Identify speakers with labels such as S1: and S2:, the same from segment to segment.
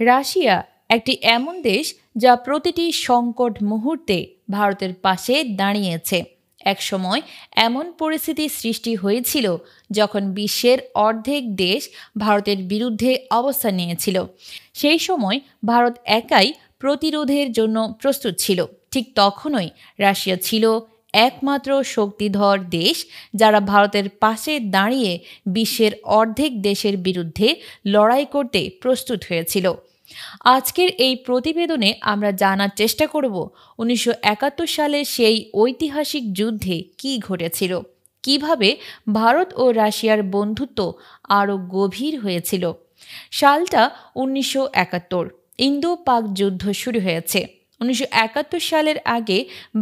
S1: Russia একটি এমন দেশ যা প্রতিটি সংকট মুহূর্তে ভারতের পাশে দাঁড়িয়েছে। একসময় এমন পরিস্থিতি সৃষ্টি হয়েছিল যখন বিশ্বের অর্ধেক দেশ ভারতের বিরুদ্ধে অবস্থান নিয়েছিল। সেই সময় ভারত একাই প্রতিরোধের জন্য প্রস্তুত ছিল। ঠিক তখনই রাশিয়া ছিল একমাত্র শক্তিধর দেশ যারা ভারতের পাশে দাঁড়িয়ে বিশ্বের অর্ধেক দেশের বিরুদ্ধে লড়াই করতে প্রস্তুত হয়েছিল। আজকের এই প্রতিবেদনে আমরা জানার চেষ্টা করব ১৯৭১ সালে সেই ঐতিহাসিক যুদ্ধে কী ঘটেছিল, কিভাবে ভারত ও রাশিয়ার বন্ধুত্ব আরও গভীর হয়েছিল। সালটা ১৯৭১, ইন্দো পাক যুদ্ধ শুরু হয়েছে। ১৯৭১ সালের আগে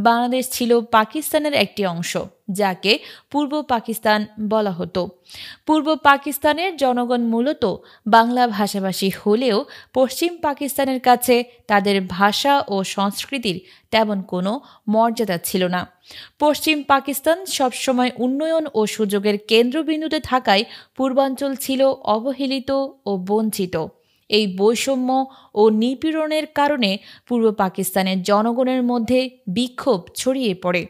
S1: বাংলাদেশ ছিল পাকিস্তানের একটি অংশ, যাকে পূর্ব পাকিস্তান বলা হতো। পূর্ব পাকিস্তানের জনগণ মূলত বাংলা ভাষাভাষী হলেও পশ্চিম পাকিস্তানের কাছে তাদের ভাষা ও সংস্কৃতির তেমন কোনো মর্যাদা ছিল না। পশ্চিম পাকিস্তান সবসময় উন্নয়ন ও সুযোগের কেন্দ্রবিন্দুতে থাকায় পূর্বাঞ্চল ছিল অবহেলিত ও বঞ্চিত। এই বৈষম্য ও নিপীড়নের কারণে পূর্ব পাকিস্তানের জনগণের মধ্যে বিক্ষোভ ছড়িয়ে পড়ে,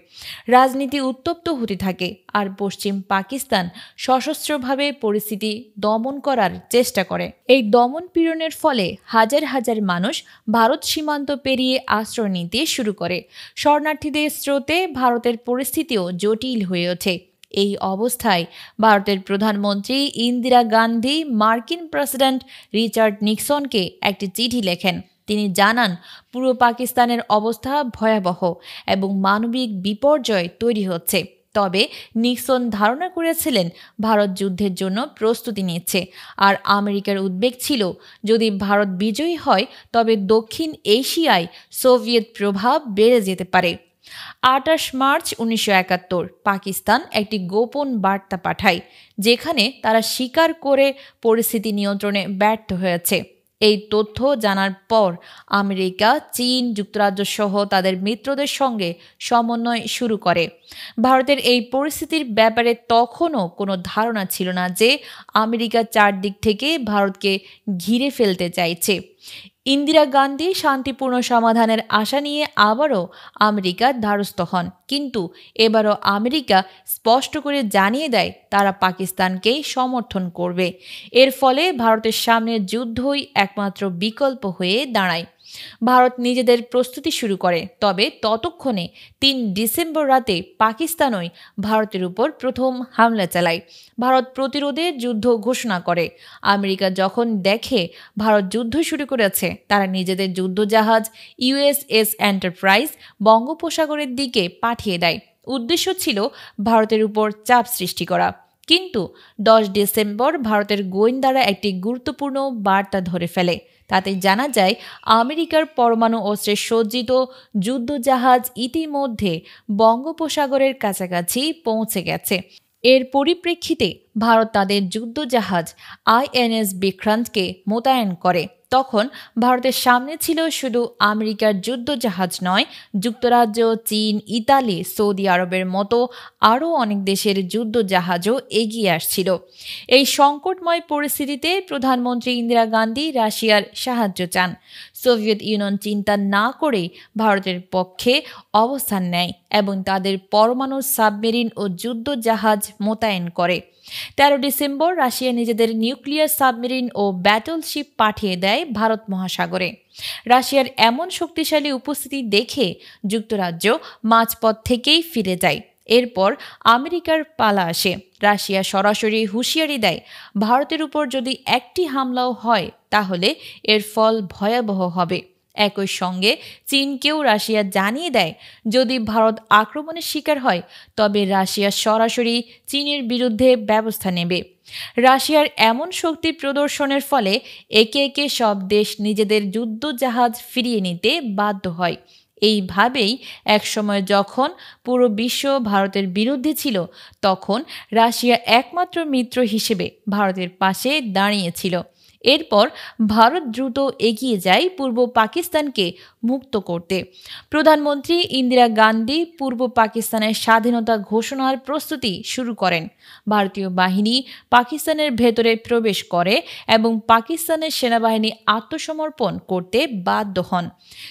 S1: রাজনীতি উত্তপ্ত হতে থাকে, আর পশ্চিম পাকিস্তান সশস্ত্রভাবে পরিস্থিতি দমন করার চেষ্টা করে। এই দমন পীড়নের ফলে হাজার হাজার মানুষ ভারত সীমান্ত পেরিয়ে আশ্রয় নিতে শুরু করে। শরণার্থীদের স্রোতে ভারতের পরিস্থিতিও জটিল হয়ে ওঠে। এই অবস্থায় ভারতের প্রধানমন্ত্রী ইন্দিরা গান্ধী মার্কিন প্রেসিডেন্ট রিচার্ড নিক্সনকে একটি চিঠি লেখেন। তিনি জানান পূর্ব পাকিস্তানের অবস্থা ভয়াবহ এবং মানবিক বিপর্যয় তৈরি হচ্ছে। তবে নিক্সন ধারণা করেছিলেন ভারত যুদ্ধের জন্য প্রস্তুতি নিচ্ছে, আর আমেরিকার উদ্বেগ ছিল যদি ভারত বিজয়ী হয় তবে দক্ষিণ এশিয়ায় সোভিয়েত প্রভাব বেড়ে যেতে পারে। ২৮ মার্চ ১৯৭১ পাকিস্তান একটি গোপন বার্তা পাঠায়, যেখানে তারা স্বীকার করে পরিস্থিতি নিয়ন্ত্রণে ব্যর্থ হয়েছে। এই তথ্য জানার পর আমেরিকা, চীন, যুক্তরাজ্য সহ তাদের মিত্রদের সঙ্গে সমন্বয় শুরু করে। ভারতের এই পরিস্থিতির ব্যাপারে তখনও কোনো ধারণা ছিল না যে আমেরিকা চারদিক থেকে ভারতকে ঘিরে ফেলতে চাইছে। ইন্দিরা গান্ধী শান্তিপূর্ণ সমাধানের আশা নিয়ে আবারও আমেরিকার দ্বারস্থ হন, কিন্তু এবারও আমেরিকা স্পষ্ট করে জানিয়ে দেয় তারা পাকিস্তানকেই সমর্থন করবে। এর ফলে ভারতের সামনে যুদ্ধই একমাত্র বিকল্প হয়ে দাঁড়ায়। ভারত নিজেদের প্রস্তুতি শুরু করে, তবে ততক্ষণে ৩ ডিসেম্বর রাতে পাকিস্তানই ভারতের উপর প্রথম হামলা চালায়। ভারত প্রতিরোধে যুদ্ধ ঘোষণা করে। আমেরিকা যখন দেখে ভারত যুদ্ধ শুরু করেছে, তারা নিজেদের যুদ্ধজাহাজ ইউএসএস এন্টারপ্রাইজ বঙ্গোপসাগরের দিকে পাঠিয়ে দেয়। উদ্দেশ্য ছিল ভারতের উপর চাপ সৃষ্টি করা। কিন্তু ১০ ডিসেম্বর ভারতের গোয়েন্দারা একটি গুরুত্বপূর্ণ বার্তা ধরে ফেলে। তাতে জানা যায় আমেরিকার পরমাণু অস্ত্রে সজ্জিত যুদ্ধজাহাজ ইতিমধ্যে বঙ্গোপসাগরের কাছাকাছি পৌঁছে গেছে। এর পরিপ্রেক্ষিতে ভারত তাদের যুদ্ধজাহাজ আইএনএস বিক্রান্তকে মোতায়েন করে। তখন ভারতের সামনে ছিল শুধু আমেরিকার যুদ্ধজাহাজ নয়, যুক্তরাজ্য, চীন, ইতালি, সৌদি আরবের মতো আরও অনেক দেশের যুদ্ধজাহাজও এগিয়ে আসছিল। এই সংকটময় পরিস্থিতিতে প্রধানমন্ত্রী ইন্দিরা গান্ধী রাশিয়ার সাহায্য চান। সোভিয়েত ইউনিয়ন চিন্তা না করেই ভারতের পক্ষে অবস্থান নেয় এবং তাদের পরমাণু সাবমেরিন ও যুদ্ধজাহাজ মোতায়েন করে। ১৩ ডিসেম্বর রাশিয়া নিজেদের নিউক্লিয়ার সাবমেরিন ও ব্যাটলশিপ পাঠিয়ে দেয় ভারত মহাসাগরে। রাশিয়ার এমন শক্তিশালী উপস্থিতি দেখে যুক্তরাজ্য মাঝপথ থেকেই ফিরে যায়। এরপর আমেরিকার পালা আসে। রাশিয়া সরাসরি হুঁশিয়ারি দেয়, ভারতের উপর যদি একটি হামলাও হয় তাহলে এর ফল ভয়াবহ হবে। একই সঙ্গে চীনকেও রাশিয়া জানিয়ে দেয়, যদি ভারত আক্রমণের শিকার হয় তবে রাশিয়া সরাসরি চীনের বিরুদ্ধে ব্যবস্থা নেবে। রাশিয়ার এমন শক্তি প্রদর্শনের ফলে একে একে সব দেশ নিজেদের যুদ্ধজাহাজ ফিরিয়ে নিতে বাধ্য হয়। এইভাবেই একসময় যখন পুরো বিশ্ব ভারতের বিরুদ্ধে ছিল, তখন রাশিয়া একমাত্র মিত্র হিসেবে ভারতের পাশে দাঁড়িয়েছিল। এরপর ভারত দ্রুত এগিয়ে যায় পূর্ব পাকিস্তানকে মুক্ত করতে। প্রধানমন্ত্রী ইন্দিরা গান্ধী পূর্ব পাকিস্তানের স্বাধীনতা ঘোষণার প্রস্তুতি শুরু করেন। ভারতীয় বাহিনী পাকিস্তানের ভেতরে প্রবেশ করে এবং পাকিস্তানের সেনাবাহিনী আত্মসমর্পণ করতে বাধ্য হন।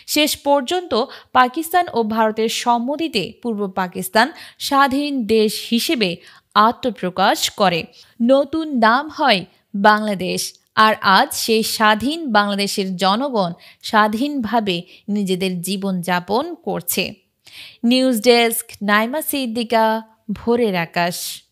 S1: শেষ পর্যন্ত পাকিস্তান ও ভারতের সম্মতিতে পূর্ব পাকিস্তান স্বাধীন দেশ হিসেবে আত্মপ্রকাশ করে। নতুন নাম হয় বাংলাদেশ। আর আজ সেই স্বাধীন বাংলাদেশের জনগণ স্বাধীনভাবে নিজেদের জীবনযাপন করছে। নিউজ ডেস্ক, নাইমা সিদ্দিকা, ভোরের আকাশ।